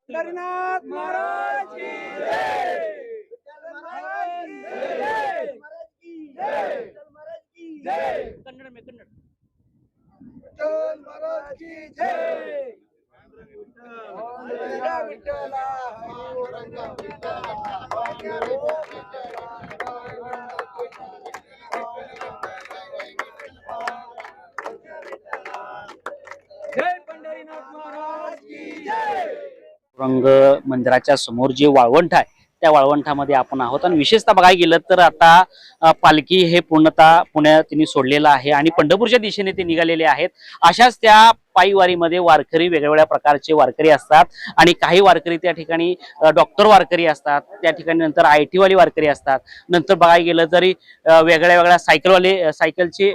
पंढरीनाथ महाराज की जय। महाराज की जय। महाराज की जय। कन्नड़ में कन्नड़ विठ्ठल महाराज की जय। पांडुरंगा विठ्ठला पांडुरंगा विठ्ठला पांडुरंगा जय पंढरीनाथ महाराज की जय। रंग मंदिराच्या समोर जे वाळवंट आहे त्या वाळवंटामध्ये आपण आहोत आणि विशेषतः बघायला गेलं तर आता पालखी हे पूर्णतः पुण्यात त्यांनी सोडलेलं आहे आणि पंढरपूरच्या दिशेने ते निघालेले आहेत। अशाच त्या पायीवारीमध्ये वारकरी वेगवेगळ्या प्रकारचे वारकरी असतात आणि काही वारकरी त्या ठिकाणी डॉक्टर वारकरी असतात, त्या ठिकाणी नंतर IT वाली वारकरी असतात, नंतर बघायला गेलं तरी वेगळ्या वेगळ्या सायकलची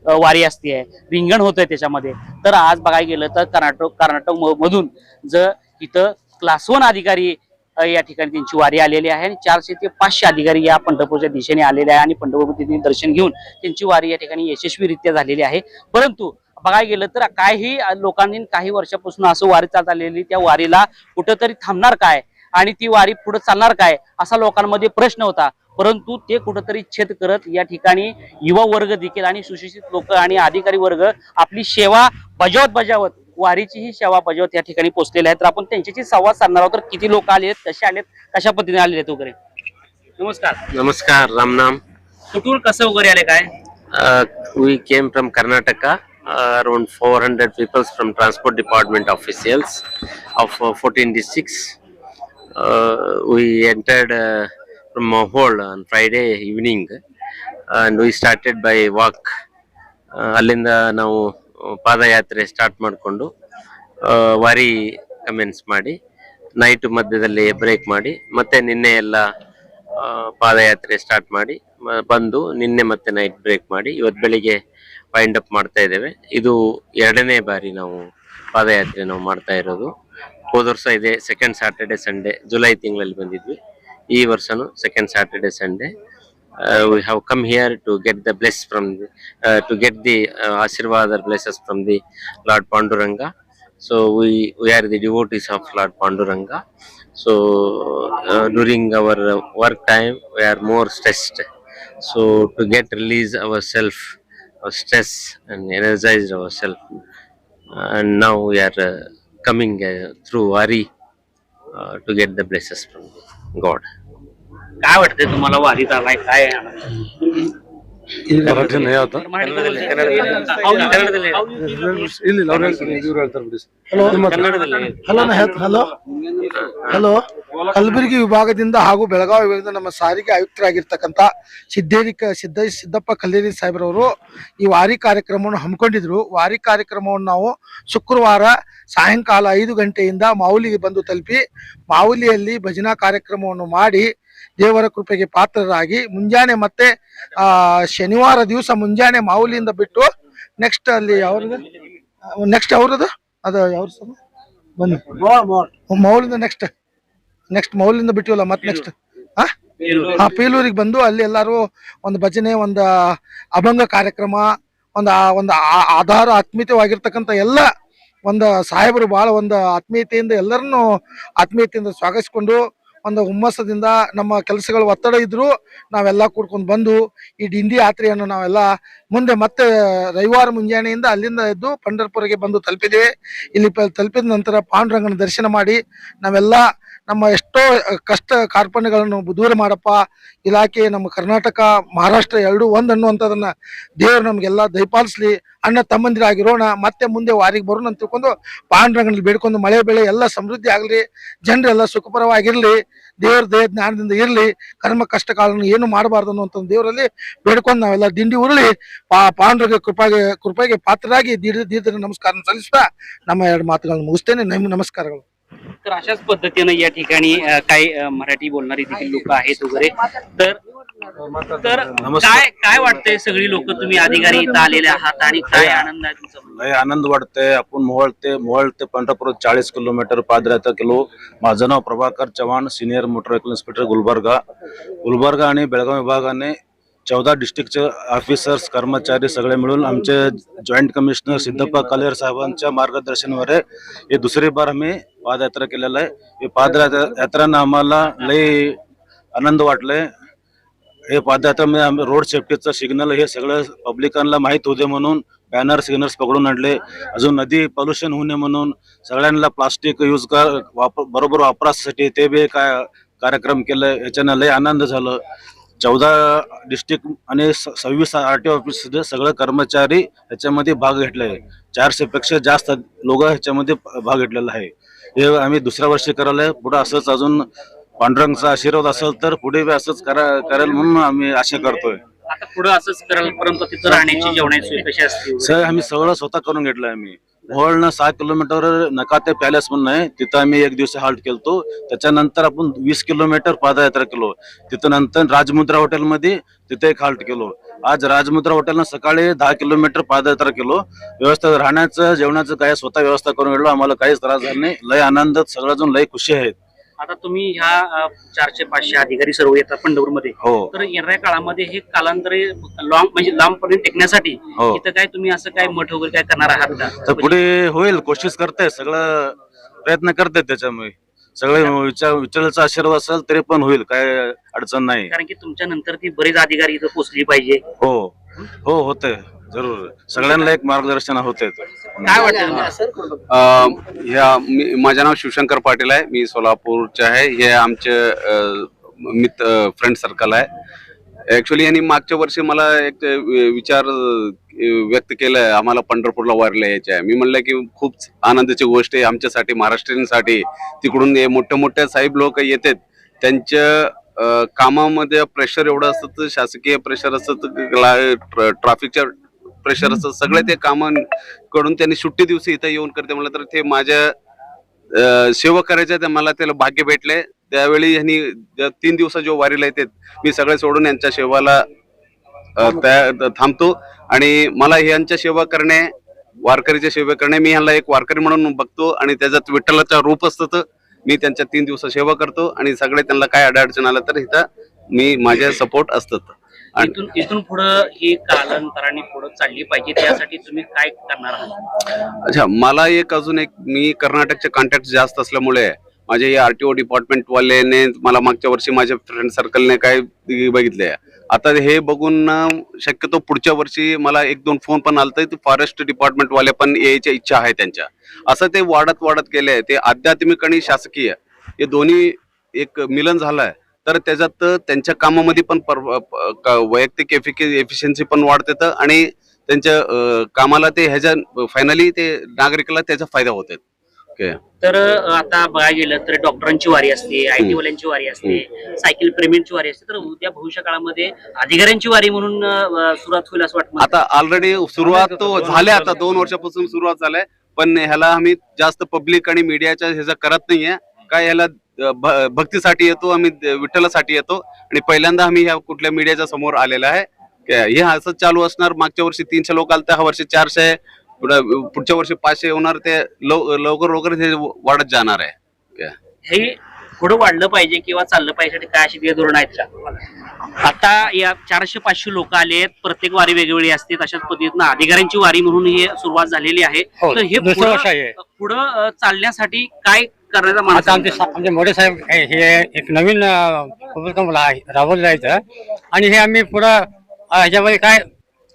वारी असते, रिंगण होतंय त्याच्यामध्ये। तर आज बघायला गेलं तर कर्नाटक मधून जर इथं क्लास 1 अधिकारी या ठिकाणी त्यांची वारी आलेली आहे आणि 400 ते 500 अधिकारी या पंढरपूरच्या दिशेने आलेले आहे आणि पंढरपूरमध्ये दर्शन घेऊन त्यांची वारी या ठिकाणी यशस्वीरित्या झालेली आहे। परंतु बघायला गेलं तर काही लोकांनी काही वर्षापासून असं वारी चालत आलेली, त्या वारीला कुठंतरी थांबणार काय आणि ती वारी पुढे चालणार काय असा लोकांमध्ये प्रश्न होता। परंतु ते कुठंतरी छेद करत या ठिकाणी युवा वर्ग देखील आणि सुशिक्षित लोक आणि अधिकारी वर्ग आपली सेवा बजावत वारीची ही सेवा बजावत या ठिकाणी पोहोचलेले आहेत। तर आपण त्यांच्याशी संवाद साधणार आहोत, तर किती लोक आलेत, कसे आलेत, कशा पद्धतीने आलेले आहेत वगैरे। नमस्कार। नमस्कार, राम नाम। कुठून कसं वगैरे आले काय? We came from Karnataka, around 400 people from transport department officials of 14 districts. We entered from Mohol on Friday evening and we started by walk. ಅಲ್ಲಿಂದ ನಾವು ಪಾದಯಾತ್ರೆ ಸ್ಟಾರ್ಟ್ ಮಾಡಿಕೊಂಡು ವಾರಿ ಕಮೆನ್ಸ್ ಮಾಡಿ ನೈಟ್ ಮಧ್ಯದಲ್ಲಿ ಬ್ರೇಕ್ ಮಾಡಿ ಮತ್ತೆ ನಿನ್ನೆ ಎಲ್ಲ ಪಾದಯಾತ್ರೆ ಸ್ಟಾರ್ಟ್ ಮಾಡಿ ಬಂದು ನಿನ್ನೆ ಮತ್ತೆ ನೈಟ್ ಬ್ರೇಕ್ ಮಾಡಿ ಇವತ್ತು ಬೆಳಿಗ್ಗೆ ವೈಂಡ್ ಅಪ್ ಮಾಡ್ತಾ ಇದ್ದೇವೆ। ಇದು 2ನೇ ಬಾರಿ ನಾವು ಪಾದಯಾತ್ರೆ ನಾವು ಮಾಡ್ತಾ ಇರೋದು। ಹೋದ ವರ್ಷ ಇದೆ ಸೆಕೆಂಡ್ ಸ್ಯಾಟರ್ಡೆ ಸಂಡೇ ಜುಲೈ ತಿಂಗಳಲ್ಲಿ ಬಂದಿದ್ವಿ, ಈ ವರ್ಷನೂ second Saturday Sunday we have come here to get the bless from to get the Ashirwad or blessings from the Lord Panduranga. So we are the devotees of Lord Panduranga. So during our work time we are more stressed. So to get release ourselves of stress and energize ourselves, and now we are coming through Wari to get the blessings from God. काय वाटतंय तुम्हाला वारीत आलाय काय? ಮರಾಠಿ ನಯ ಆತ ಇಲ್ಲಿ ಇವ್ರು ಹೇಳ್ತಾರೆ ಬಿಡಿ ಹಲೋ ಹಲೋ ಕಲಬುರಗಿ ವಿಭಾಗದಿಂದ ಹಾಗೂ ಬೆಳಗಾವಿ ವಿಭಾಗದಿಂದ ನಮ್ಮ ಸಾರಿಗೆ ಆಯುಕ್ತರಾಗಿರ್ತಕ್ಕಂಥ ಸಿದ್ದಪ್ಪ ಕಲ್ಲೇರಿ ಸಾಹೇಬ್ರವರು ಈ ವಾರಿ ಕಾರ್ಯಕ್ರಮವನ್ನು ಹಮ್ಮಿಕೊಂಡಿದ್ರು। ವಾರಿ ಕಾರ್ಯಕ್ರಮವನ್ನು ನಾವು ಶುಕ್ರವಾರ ಸಾಯಂಕಾಲ 5 ಗಂಟೆಯಿಂದ ಮಾವುಲಿಗೆ ಬಂದು ತಲುಪಿ ಮಾವುಲಿಯಲ್ಲಿ ಭಜನಾ ಕಾರ್ಯಕ್ರಮವನ್ನು ಮಾಡಿ ದೇವರ ಕೃಪೆಗೆ ಪಾತ್ರರಾಗಿ ಮುಂಜಾನೆ ಮತ್ತೆ ಶನಿವಾರ ದಿವಸ ಮುಂಜಾನೆ ಮಾವುಲಿಯಿಂದ ಬಿಟ್ಟು ನೆಕ್ಸ್ಟ್ ಅಲ್ಲಿ ಅವ್ರದ್ದು ಅದು ಯಾವ ಬನ್ನಿ ಮೌಲಿಂದ ನೆಕ್ಸ್ಟ್ ಮೌಲಿಂದ ಬಿಟ್ಟಿವಲ್ಲ ಮತ್ತೆ ನೆಕ್ಸ್ಟ್ ಪೀಲೂರಿಗೆ ಬಂದು ಅಲ್ಲಿ ಎಲ್ಲಾರು ಒಂದು ಭಜನೆ, ಒಂದು ಅಭಂಗ ಕಾರ್ಯಕ್ರಮ, ಒಂದು ಆಧಾರ ಆತ್ಮೀಯವಾಗಿರ್ತಕ್ಕಂಥ ಎಲ್ಲ ಒಂದು ಸಾಹೇಬರು ಬಹಳ ಒಂದು ಆತ್ಮೀಯತೆಯಿಂದ ಎಲ್ಲರನ್ನು ಆತ್ಮೀಯತೆಯಿಂದ ಸ್ವಾಗತಿಸಿಕೊಂಡು ಒಂದು ಹುಮ್ಮಸದಿಂದ ನಮ್ಮ ಕೆಲಸಗಳು ಒತ್ತಡ ಇದ್ರು ನಾವೆಲ್ಲ ಕೂಡ್ಕೊಂಡು ಬಂದು ಈ ದಿಂಡಿ ಯಾತ್ರೆಯನ್ನು ನಾವೆಲ್ಲ ಮುಂದೆ ಮತ್ತೆ ರವಿವಾರ ಮುಂಜಾನೆಯಿಂದ ಅಲ್ಲಿಂದ ಎದ್ದು ಪಂಢರಪುರಕ್ಕೆ ಬಂದು ತಲುಪಿದ್ದೇವೆ। ಇಲ್ಲಿ ತಲುಪಿದ ನಂತರ ಪಾಂಡುರಂಗನ ದರ್ಶನ ಮಾಡಿ ನಾವೆಲ್ಲ ನಮ್ಮ ಎಷ್ಟೋ ಕಷ್ಟ ಕಾರ್ಪಣ್ಯಗಳನ್ನು ದೂರ ಮಾಡಪ್ಪ, ಇಲಾಖೆ ನಮ್ಮ ಕರ್ನಾಟಕ ಮಹಾರಾಷ್ಟ್ರ ಎರಡೂ ಒಂದು ಅನ್ನುವಂಥದ್ದನ್ನ ದೇವರು ನಮಗೆಲ್ಲ ದಯಪಾಲಿಸ್ಲಿ, ಅಣ್ಣ ತಮ್ಮಂದಿರಾಗಿರೋಣ, ಮತ್ತೆ ಮುಂದೆ ವಾರಿಗೆ ಬರೋಣ ಅಂತ ತಿಳ್ಕೊಂಡು ಪಾಂಡುರಂಗನಲ್ಲಿ ಬೇಡ್ಕೊಂಡು ಮಳೆ ಬೆಳೆ ಎಲ್ಲ ಸಮೃದ್ಧಿ ಆಗಲಿ, ಜನರೆಲ್ಲ ಸುಖಪರವಾಗಿರ್ಲಿ, ದೇವರ ದಯ ಜ್ಞಾನದಿಂದ ಇರಲಿ, ಕರ್ಮ ಕಷ್ಟ ಕಾಲನ್ನು ಏನು ಮಾಡಬಾರ್ದು ಅನ್ನುವಂಥ ದೇವರಲ್ಲಿ ಬೇಡ್ಕೊಂಡು ನಾವೆಲ್ಲ ದಿಂಡಿ ಉರುಳಿ ಪಾಂಡುರಂಗ ಕೃಪೆಗೆ ಪಾತ್ರರಾಗಿ ದೀರ್ಘ ನಮಸ್ಕಾರ ಸಲ್ಲಿಸ್ತಾ ನಮ್ಮ 2 ಮಾತುಗಳನ್ನು ಮುಗಿಸ್ತೇನೆ। ನಮಸ್ಕಾರಗಳು। तर अशाच पद्धतीने या ठिकाणी काही मराठी बोलणारी देखील लोक आहेत वगैरे। तर काय वाटतंय, सगळी लोक तुम्ही अधिकारी इथं आलेले आहात आणि काय आनंद आहे तुमचा? लय आनंद वाटतंय। आपण मोहोळ ते पंढरपूर 40 किलोमीटर पादयात्रा केलो। माझं नाव Prabhakar Chavan, senior motor vehicle inspector Gulbarga आणि बेळगाव विभागाने 14 डिस्ट्रिक्टचे ऑफिसर्स कर्मचारी सगळे मिळून आमचे जॉईंट कमिशनर सिद्धप्पा कलेर साहेबांच्या मार्गदर्शनावर हे दुसरी बार आम्ही पादयात्रा केलेला आहे. हे पादयात्रानं आम्हाला लई आनंद वाटलाय. हे पादयात्रेमध्ये आम्ही रोड सेफ्टीचं सिग्नल हे सगळं पब्लिकांना माहीत होते म्हणून बॅनर सिग्नल्स पकडून आणले. अजून नदी पोल्युशन होऊ नये म्हणून सगळ्यांना प्लास्टिक यूज बरोबर वापरासाठी ते बी काय कार्यक्रम केलं. याच्यानं लय आनंद झालं. 14 डिस्ट्रिक्ट आणि 26 RTO ऑफिस सगळे कर्मचारी ह्याच्यामध्ये भाग घेतलाय. 400 पेक्षा जास्त लोक ह्याच्यामध्ये भाग घेतलेला आहे. हे आम्ही दुसऱ्या वर्षी करायला पुढे असंच अजून पांडुरंगचा आशीर्वाद असेल तर पुढे बी असंच करेल म्हणून आम्ही आशा करतोय. आता पुढे असंच कराल, परंतु तिथं राहण्याची जेवणाची सोय कशी असते? सर आम्ही सगळं स्वतः करून घेतलंय. आम्ही मोहोळनं 6 किलोमीटर नकाते पॅलेस म्हणून आहे, तिथं आम्ही एक दिवस हाल्ट केलतो. त्याच्यानंतर आपण 20 किलोमीटर पादयात्रा केलो. तिथं नंतर राजमुद्रा हॉटेलमध्ये तिथे एक हाल्ट केलो. आज राजमुद्रा हॉटेलनं सकाळी 10 किलोमीटर पादयात्रा केलो. व्यवस्था राहण्याचं जेवणाचं काय स्वतः व्यवस्था करून गेलो. आम्हाला काहीच त्रास झाला नाही. लय आनंदात सगळेजण लय खुशी आहेत. आता तुम्ही ह्या 400-500 अधिकारी सर्व येतात पंढरपूरमध्ये, हो तर येणाऱ्या काळामध्ये हे कालांतरे म्हणजे लांबपर्यंत टेकण्यासाठी हो. इथं काय तुम्ही असं काय मठ वगैरे काय करणार आहात का? तर पुढे होईल, कोशिश करताय, सगळं प्रयत्न करतायत. त्याच्यामुळे सगळे विठ्ठलाचा आशीर्वाद असेल तरी पण होईल, काय अडचण नाही. कारण की तुमच्या नंतर ती बरेच अधिकारी इथं पोहोचली पाहिजे. हो हो होतंय, जरूर सगळ्यांना एक मार्गदर्शन होते. काय वाटतं? माझं नाव शिवशंकर पाटील आहे. मी सोलापूरचे आहे. हे आमचे मित्र फ्रेंड सर्कल आहे. ऍक्च्युली यांनी मागच्या वर्षी मला एक विचार व्यक्त केलाय, आम्हाला पंढरपूरला वारीला यायचं आहे. मी म्हणलं की खूप आनंदाची गोष्ट आहे आमच्यासाठी, महाराष्ट्रीयांसाठी. तिकडून मोठे मोठे साहेब लोक येतात, त्यांच्या कामामध्ये प्रेशर एवढं असतं, शासकीय प्रेशर असतं, ट्रॅफिकच्या प्रेशर असतं, सगळे ते कामाकडून त्यांनी सुट्टी दिवशी इथं येऊन करते. म्हणलं तर ते माझ्या सेवा करायचं, मला त्याला भाग्य भेटले. त्यावेळी ह्यांनी 3 दिवस जो वारीला येतात, मी सगळे सोडून यांच्या सेवाला थांबतो. आणि मला यांच्या सेवा करणे, वारकरीची सेवा करणे, मी ह्यांना एक वारकरी म्हणून बघतो. आणि त्याच्यात विठ्ठलाचं रूप असतं, तर मी त्यांच्या 3 दिवस सेवा करतो. आणि सगळे त्यांना काय अडचण आलं तर इथं मी माझ्या सपोर्ट असतात. इथून पुढं ही कालांतराने पुढे चालली पाहिजे, त्यासाठी तुम्ही काय करणार आहात? अच्छा, मला अजून एक, मी कर्नाटकचे कॉन्टॅक्ट जास्त असल्यामुळे माझे RTO डिपार्टमेंट वाल्याने मला मागच्या वर्षी माझ्या फ्रेंड सर्कलने काय बघितले, आता हे बघून शक्यतो पुढच्या वर्षी मला 1-2 फोन पण आलत. फॉरेस्ट डिपार्टमेंट वाले पण यायची इच्छा आहे त्यांच्या. असं ते वाढत गेले. ते आध्यात्मिक आणि शासकीय हे दोन्ही एक मिलन झालंय, तर त्याच्यात त्यांच्या कामामध्ये पण वैयक्तिक एफिशियन्सी पण वाढते आणि त्यांच्या कामाला ते ह्याच्या फायनली ते नागरिकाला त्याचा फायदा होते. तर आता बघायला गेलं तर डॉक्टरांची वारी असते, IT वाल्यांची वारी असते, सायकल प्रेमींची वारी असते, तर उद्या भविष्य काळामध्ये अधिकाऱ्यांची वारी म्हणून सुरुवात होईल असं वाटतं. आता ऑलरेडी सुरुवात तो झाल्या, आता 2 वर्षापासून सुरुवात झालाय. पण ह्याला आम्ही जास्त पब्लिक आणि मीडियाच्या ह्याचा करत नाहीये. काय ह्याला भक्तीसाठी येतो, आम्ही विठ्ठलासाठी येतो. आणि पहिल्यांदा आम्ही ह्या कुठल्या मीडियाच्या समोर आलेला आहे. हे असं चालू असणार. मागच्या वर्षी 300 लोक आलते, ह्या वर्षी 400, पुढच्या वर्षी 500 होणार. ते लवकर हे वाढत जाणार आहे. हे पुढे वाढलं पाहिजे किंवा चाललं पाहिजे, काय अशी धोरण आहेत का? आता या 400-500 लोक आलेत, प्रत्येक वारी वेगवेगळी असते. अशाच पद्धतीनं अधिकाऱ्यांची वारी म्हणून ही सुरुवात झालेली आहे. तर हे पुढं चालण्यासाठी काय करण्याचा माणूस? आमचे मोठे साहेब हे एक नवीन उपक्रम राबवलं जायचं आणि हे आम्ही पुढं ह्याच्यामध्ये काय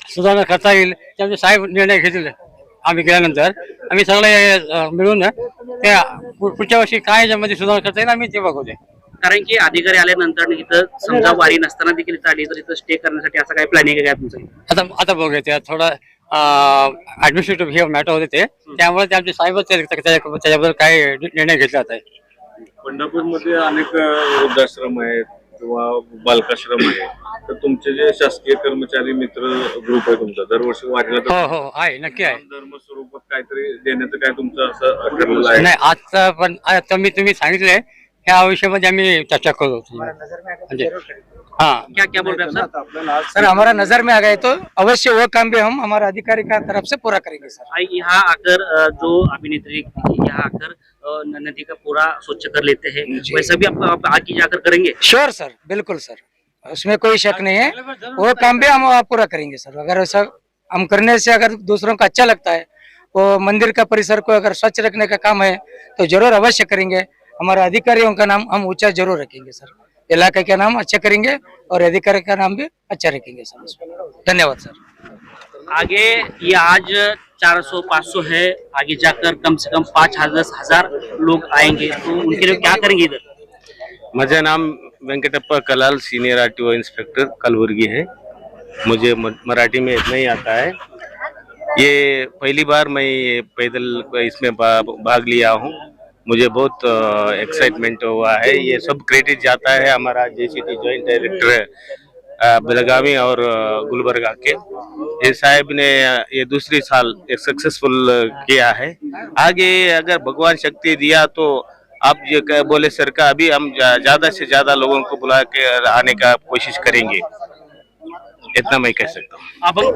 सुधारणा करता येईल ते आमचे साहेब निर्णय घेतील. आम्ही गेल्यानंतर आम्ही सगळे मिळून त्या पुढच्या वर्षी काय याच्यामध्ये सुधारणा करता येईल आम्ही ते बघूया. कारण की अधिकारी आल्यानंतर इथं समजा वारी नसताना देखील इथं आली तर इथं स्टे करण्यासाठी असं काही प्लॅनिंग आहे का तुमचं? आता बघूया, त्या थोडा ऍडमिनिस्ट्रेटिव्ह हे मॅटर होते त्यामुळे ते आमचे साहेबच त्याच्याबद्दल काय निर्णय घेतला जात आहे. पंढरपूरमध्ये अनेक वृद्धाश्रम आहेत किंवा बालकाश्रम आहे, तर तुमचे जे शासकीय कर्मचारी मित्र ग्रुप आहे तुमचा, दरवर्षी वारीला हो आहे, नक्की आहे. धर्म स्वरूपात काहीतरी देण्याचं काय तुमचं असं ठरलेलं आहे? नाही, आता पण तुम्ही सांगितलंय ह्या विषयामध्ये आम्ही चर्चा करू. म्हणजे क्या बोल रहे हैं सर? सर हमारा नजर में आ गए तो अवश्य वो काम भी हम हमारा अधिकारी का तरफ से पूरा करेंगे सर. यहाँ आकर जो अभिनेत्री यहाँ आकर नदी का पूरा स्वच्छ कर लेते हैं, वैसा भी आप आगे जाकर करेंगे? श्योर सर, बिल्कुल सर. उसमें कोई शक नहीं है, वो काम भी हम पूरा करेंगे सर। अगर ऐसा हम करने से अगर दूसरों को अच्छा लगता है, वो मंदिर का परिसर को अगर स्वच्छ रखने का काम है तो जरूर अवश्य करेंगे। हमारे अधिकारियों का नाम हम ऊंचा जरूर रखेंगे सर, इलाके का नाम अच्छा करेंगे और अधिकारी का नाम भी अच्छा रखेंगे सर। धन्यवाद सर। आगे ये आज 400-500 है, आगे जाकर कम से कम 5,000 लोग आएंगे, तो उनके लिए क्या करेंगे इधर? माझे नाम Venkatappa Kalal, senior RTO inspector Kalaburagi है। मुझे मराठी में इतना ही आता है। ये पहली बार मैं ये पैदल इसमें भाग लिया हूँ। मुझे बहुत एक्साइटमेंट हुआ है। ये सब क्रेडिट जाता है हमारा जेसीटी जॉइंट डायरेक्टर बेलगावी और गुलबर्गा के। ये साहब ने ये दूसरी साल एक सक्सेसफुल किया है। आगे अगर भगवान शक्ति दिया तो आप ये बोले सर का अभी हम ज्यादा से ज्यादा लोगों को बुला के आने का कोशिश करेंगे, इतना मैं कह सकता हूँ।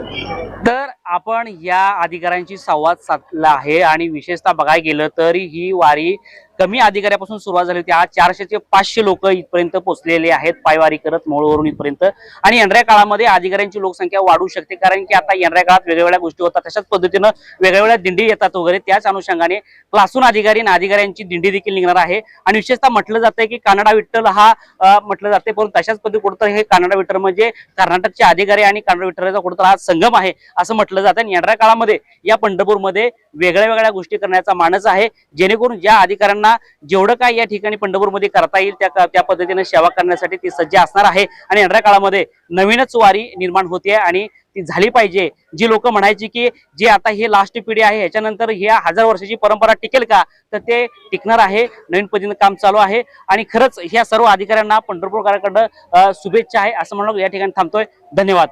तर आपण या अधिकाऱ्यांशी संवाद साधला आहे आणि विशेषतः बघायला गेलं तर ही वारी कमी अधिकाऱ्यापासून सुरुवात झाली होती। आज 400 ते 500 लोक इथपर्यंत पोहोचलेले आहेत पायवारी करत मोळवरून इथपर्यंत। आणि येणाऱ्या काळामध्ये अधिकाऱ्यांची लोकसंख्या वाढू शकते, कारण की आता येणाऱ्या काळात वेगवेगळ्या गोष्टी होतात, तशाच पद्धतीनं वेगवेगळ्या दिंडी येतात वगैरे। त्याच अनुषंगाने क्लासून अधिकारी आणि अधिकाऱ्यांची दिंडी देखील निघणार आहे। आणि विशेषतः म्हटलं जातंय की कानडा विठ्ठल हा म्हटलं जाते, परंतु तशाच पद्धती कुठं हे कानडा विठ्ठल म्हणजे कर्नाटकचे अधिकारी आणि कानडा विठ्ठलाचा कुठं हा संगम आहे असं म्हटलं जातं। आणि येणाऱ्या काळामध्ये या पंढरपूरमध्ये वेगळ्या वेगळ्या गोष्टी करण्याचा मानस आहे, जेणेकरून ज्या अधिकाऱ्यांना जेवढं काय या ठिकाणी पंढरपूरमध्ये करता येईल त्या पद्धतीने सेवा करण्यासाठी ती सज्ज असणार आहे। आणि येणाऱ्या काळामध्ये नवीनच वारी निर्माण होते आणि ती झाली पाहिजे। जी लोक म्हणायची की जे आता हे लास्ट पिढी आहे ह्याच्यानंतर ह्या 1000 वर्षाची परंपरा टिकेल का, तर ते टिकणार आहे। नवीन पद्धतीने काम चालू आहे आणि खरंच ह्या सर्व अधिकाऱ्यांना पंढरपूरकरांकडे शुभेच्छा आहे असं म्हणून या ठिकाणी थांबतोय। धन्यवाद।